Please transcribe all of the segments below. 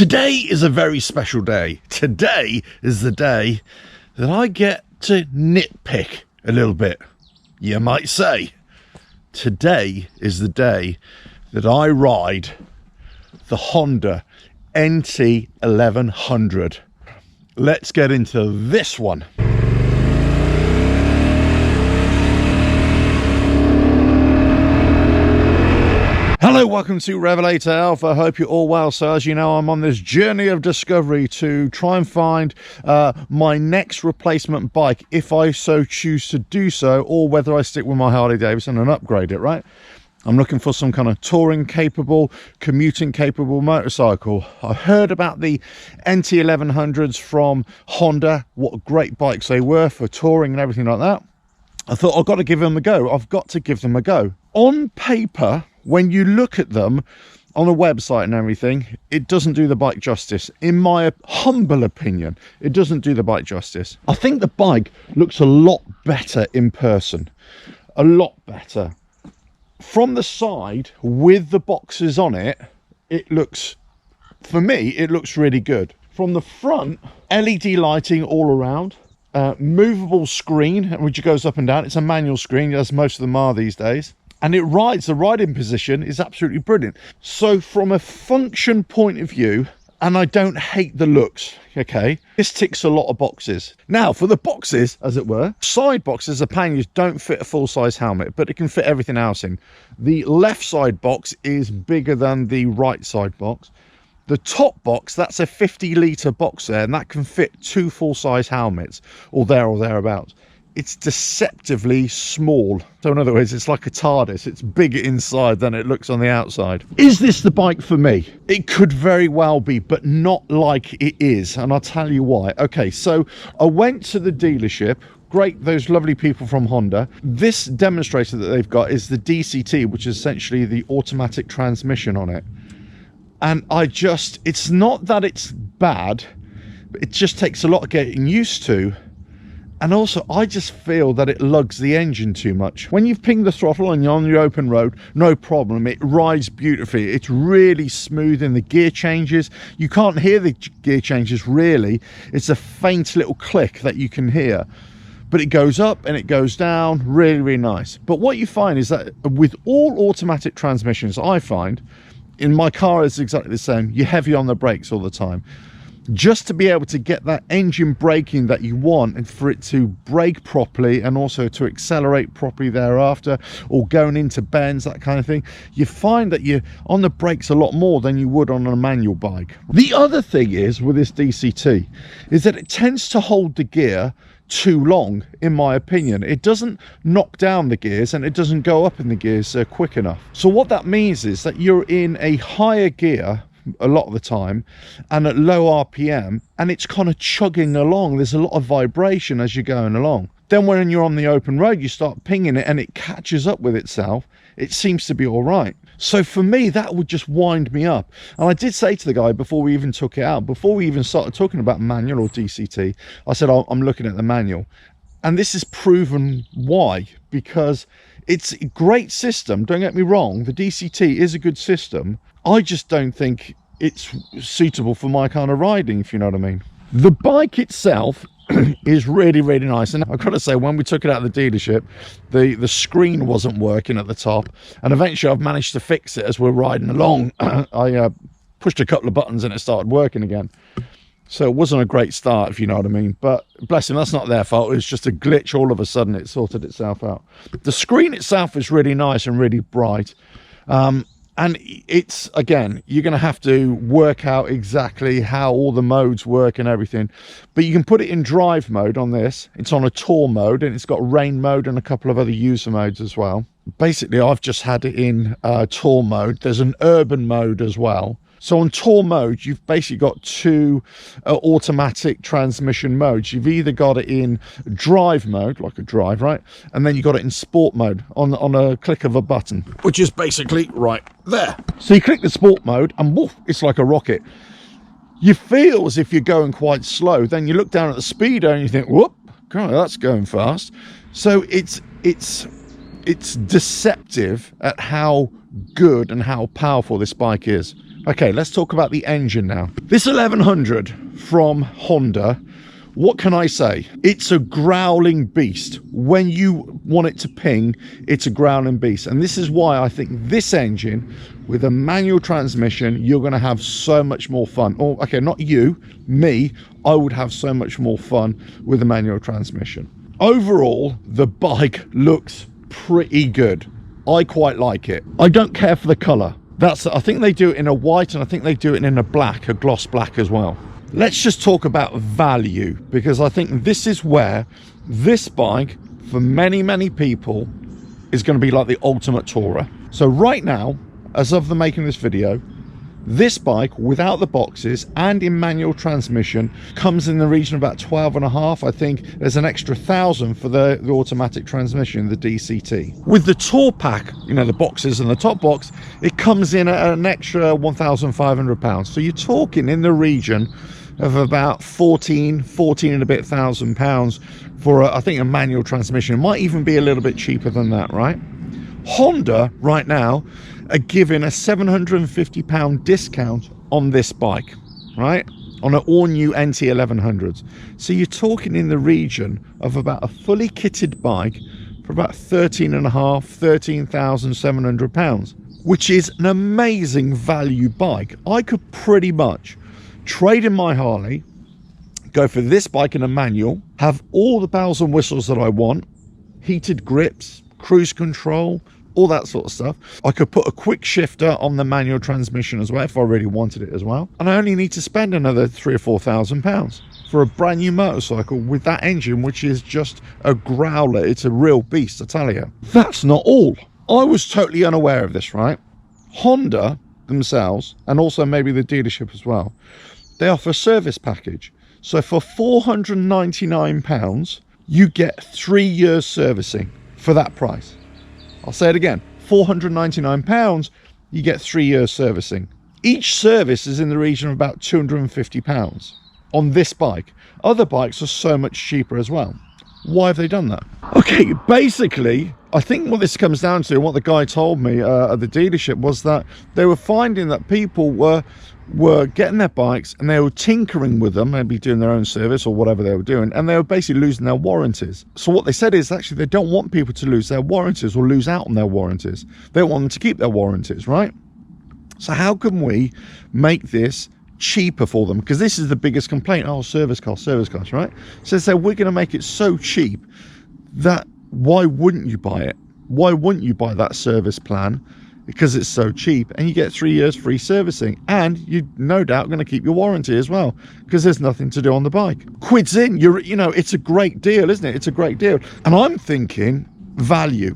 Today is a very special day. Today is the day that I get to nitpick a little bit, you might say. Today is the day that I ride the Honda NT 1100. Let's get into this one. Hello, welcome to RevelatorAlf. I hope you're all well. So as you know, I'm on this journey of discovery to try and find my next replacement bike, if I so choose to do so, or whether I stick with my Harley Davidson and upgrade it, right? I'm looking for some kind of touring capable, commuting capable motorcycle. I heard about the NT 1100s from Honda, what great bikes they were for touring and everything like that. I thought I've got to give them a go. I've got to give them a go. On paper, when you look at them on a website and everything, it doesn't do the bike justice. In my humble opinion, it doesn't do the bike justice. I think the bike looks a lot better in person. A lot better. From the side, with the boxes on it, it looks, for me, it looks really good. From the front, LED lighting all around. Movable screen, which goes up and down. It's a manual screen, as most of them are these days. And it rides, the riding position is absolutely brilliant. So from a function point of view, and I don't hate the looks, okay, this ticks a lot of boxes. Now, for the boxes, as it were, side boxes, the panniers don't fit a full-size helmet, but it can fit everything else in. The left side box is bigger than the right side box. The top box, that's a 50-litre box there, and that can fit 2 full-size helmets, or thereabouts. It's deceptively small. So in other words, it's like a TARDIS. It's bigger inside than it looks on the outside. Is this the bike for me? It could very well be, but not like it is. And I'll tell you why. Okay, so I went to the dealership. Great, those lovely people from Honda. This demonstrator that they've got is the DCT, which is essentially the automatic transmission on it. And it's not that it's bad, but it just takes a lot of getting used to. And also, I just feel that it lugs the engine too much. When you've pinged the throttle and you're on the open road, no problem. It rides beautifully. It's really smooth in the gear changes. You can't hear the gear changes, really. It's a faint little click that you can hear. But it goes up and it goes down. Really, really nice. But what you find is that with all automatic transmissions, I find, in my car it's exactly the same, you're heavy on the brakes all the time. Just to be able to get that engine braking that you want, and for it to brake properly and also to accelerate properly thereafter, or going into bends, that kind of thing, you find that you're on the brakes a lot more than you would on a manual bike. The other thing is with this DCT is that it tends to hold the gear too long, in my opinion. It doesn't knock down the gears and it doesn't go up in the gears quick enough. So what that means is that you're in a higher gear a lot of the time and at low RPM, and it's kind of chugging along. There's a lot of vibration as you're going along. Then when you're on the open road, you start pinging it and it catches up with itself. It seems to be all right. So for me, that would just wind me up. And I did say to the guy before we even took it out, before we even started talking about manual or DCT, I said, oh, I'm looking at the manual. And this is proven why, because it's a great system. Don't get me wrong. The DCT is a good system. I just don't think it's suitable for my kind of riding, if you know what I mean. The bike itself is really, really nice. And I've got to say, when we took it out of the dealership, the screen wasn't working at the top. And eventually I've managed to fix it as we're riding along. I pushed a couple of buttons and it started working again. So it wasn't a great start, if you know what I mean. But bless them, that's not their fault. It was just a glitch. All of a sudden, it sorted itself out. The screen itself is really nice and really bright. And it's, again, you're going to have to work out exactly how all the modes work and everything. But you can put it in drive mode on this. It's on a tour mode, and it's got rain mode and a couple of other user modes as well. Basically, I've just had it in tour mode. There's an urban mode as well. So on tour mode, you've basically got 2 automatic transmission modes. You've either got it in drive mode, like a drive, right? And then you've got it in sport mode on a click of a button, which is basically right there. So you click the sport mode and woof, it's like a rocket. You feel as if you're going quite slow. Then you look down at the speedo and you think, whoop, God, that's going fast. So it's deceptive at how good and how powerful this bike is. Okay, let's talk about the engine now. This 1100 from Honda, what can I say? It's a growling beast. When you want it to ping, it's a growling beast. And this is why I think this engine with a manual transmission, you're going to have so much more fun. Or, okay, not you, me, I would have so much more fun with a manual transmission. Overall, the bike looks pretty good. I quite like it. I don't care for the color. I think they do it in a white, and I think they do it in a black, a gloss black as well. Let's just talk about value, because I think this is where this bike, for many, many people, is going to be like the ultimate tourer. So right now, as of the making of this video, this bike without the boxes and in manual transmission comes in the region of about 12.5. I think there's an extra 1,000 for the automatic transmission, the DCT. With the tour pack, you know, the boxes and the top box, it comes in at an extra £1,500. So you're talking in the region of about 14 and a bit £1,000 for I think a manual transmission. It might even be a little bit cheaper than that, right? Honda right now are giving a £750 discount on this bike, right, on an all new NT 1100s. So you're talking in the region of about a fully kitted bike for about £13,700, which is an amazing value bike. I could pretty much trade in my Harley, go for this bike in a manual, have all the bells and whistles that I want, heated grips, cruise control, all that sort of stuff. I could put a quick shifter on the manual transmission as well if I really wanted it as well, and I only need to spend another £3,000 or £4,000 for a brand new motorcycle with that engine, which is just a growler. It's a real beast, I tell you. That's not all. I was totally unaware of this, right? Honda themselves, and also maybe the dealership as well, they offer a service package. So for £499 you get 3 years servicing for that price. I'll say it again, £499, you get 3 years servicing. Each service is in the region of about £250 on this bike. Other bikes are so much cheaper as well. Why have they done that? Okay, basically, I think what this comes down to, and what the guy told me at the dealership, was that they were finding that people were getting their bikes and they were tinkering with them, maybe doing their own service or whatever they were doing, and they were basically losing their warranties. So what they said is actually they don't want people to lose their warranties or lose out on their warranties. They want them to keep their warranties, right? So how can we make this cheaper for them? Because this is the biggest complaint. Oh, service cost, right? So they say we're going to make it so cheap that why wouldn't you buy it? Why wouldn't you buy that service plan? Because it's so cheap, and you get 3 years free servicing, and you're no doubt going to keep your warranty as well, because there's nothing to do on the bike. Quids in, you know, it's a great deal, isn't it? It's a great deal. And I'm thinking value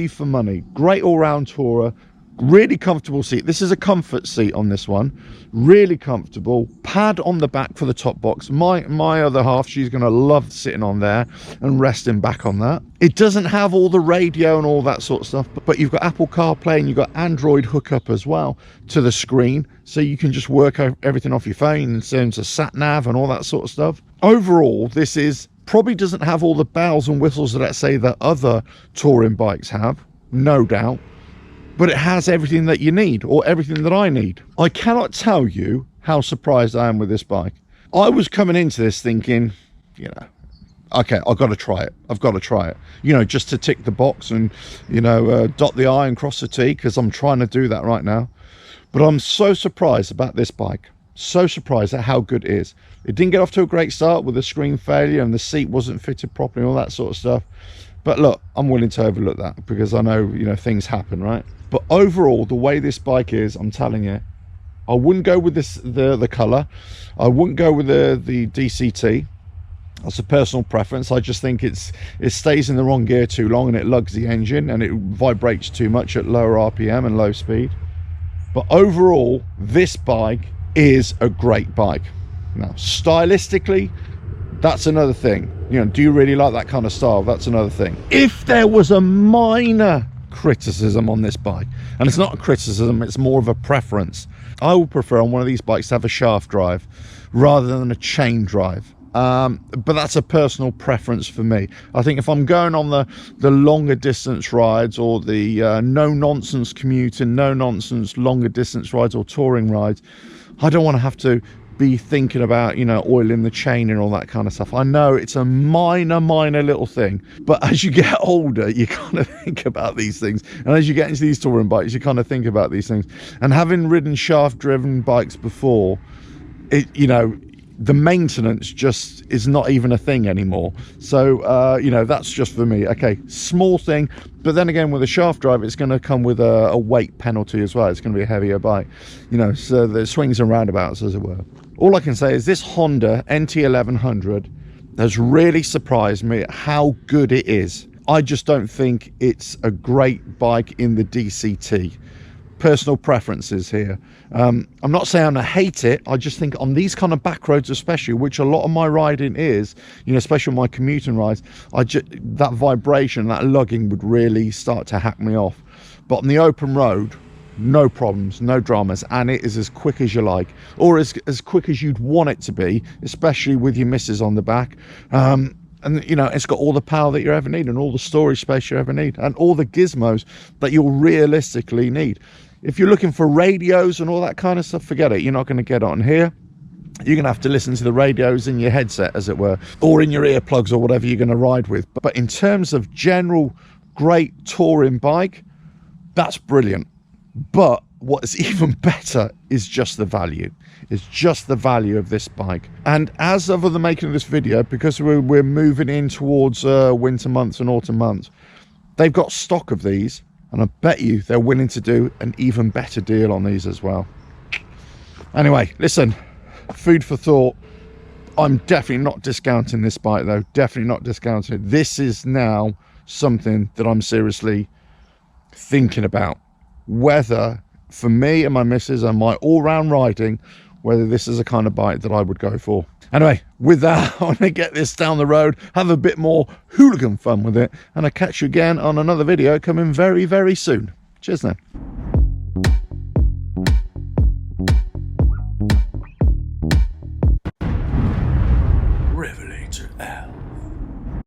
for money. Great all-round tourer, really comfortable seat. This is a comfort seat on this one, really comfortable. Pad on the back for the top box. My other half, she's going to love sitting on there and resting back on that. It doesn't have all the radio and all that sort of stuff, but you've got Apple CarPlay and you've got Android hookup as well to the screen, so you can just work everything off your phone in terms of sat nav and all that sort of stuff. Overall, this is probably doesn't have all the bells and whistles that, let's say, that other touring bikes have, no doubt, but it has everything that you need, or everything that I need. I cannot tell you how surprised I am with this bike. I was coming into this thinking, you know, okay, I've got to try it. I've got to try it, you know, just to tick the box and, you know, dot the I and cross the T, because I'm trying to do that right now. But I'm so surprised about this bike. So surprised at how good it is. It didn't get off to a great start with the screen failure and the seat wasn't fitted properly and all that sort of stuff. But look, I'm willing to overlook that because I know, you know, things happen, right? But overall, the way this bike is, I'm telling you, I wouldn't go with this the color. I wouldn't go with the DCT. That's a personal preference. I just think it stays in the wrong gear too long and it lugs the engine and it vibrates too much at lower RPM and low speed. But overall, this bike is a great bike. Now, stylistically, that's another thing. You know, do you really like that kind of style? That's another thing. If there was a minor criticism on this bike, and it's not a criticism, it's more of a preference, I would prefer on one of these bikes to have a shaft drive rather than a chain drive. but that's a personal preference for me. I think if I'm going on the longer distance rides, or the no nonsense commuting, no nonsense longer distance rides or touring rides, I don't want to have to be thinking about, you know, oiling the chain and all that kind of stuff. I know it's a minor little thing, but as you get older, you kind of think about these things, and as you get into these touring bikes, you kind of think about these things. And having ridden shaft driven bikes before, it, you know, the maintenance just is not even a thing anymore. So you know, that's just for me. Okay, small thing, but then again, with a shaft drive, it's going to come with a weight penalty as well. It's going to be a heavier bike, you know, so the swings and roundabouts, as it were. All I can say is this Honda NT1100 has really surprised me at how good it is. I just don't think it's a great bike in the DCT. Personal preferences here. I'm not saying I hate it. I just think on these kind of back roads especially, which a lot of my riding is, you know, especially my commuting rides, that vibration, that lugging would really start to hack me off. But on the open road, no problems, no dramas, and it is as quick as you like, or as quick as you'd want it to be, especially with your missus on the back. And you know, it's got all the power that you ever need, and all the storage space you ever need, and all the gizmos that you'll realistically need. If you're looking for radios and all that kind of stuff, forget it. You're not going to get it on here. You're going to have to listen to the radios in your headset, as it were, or in your earplugs, or whatever you're going to ride with. But in terms of general great touring bike, that's brilliant. But what is even better is just the value. It's just the value of this bike. And as of the making of this video, because we're moving in towards winter months and autumn months, they've got stock of these, and I bet you they're willing to do an even better deal on these as well. Anyway, listen, food for thought. I'm definitely not discounting this bike, though. Definitely not discounting it. This is now something that I'm seriously thinking about, whether for me and my missus and my all-round riding, whether this is a kind of bike that I would go for. Anyway, with that, I want to get this down the road, have a bit more hooligan fun with it, and I'll catch you again on another video coming very, very soon. Cheers now.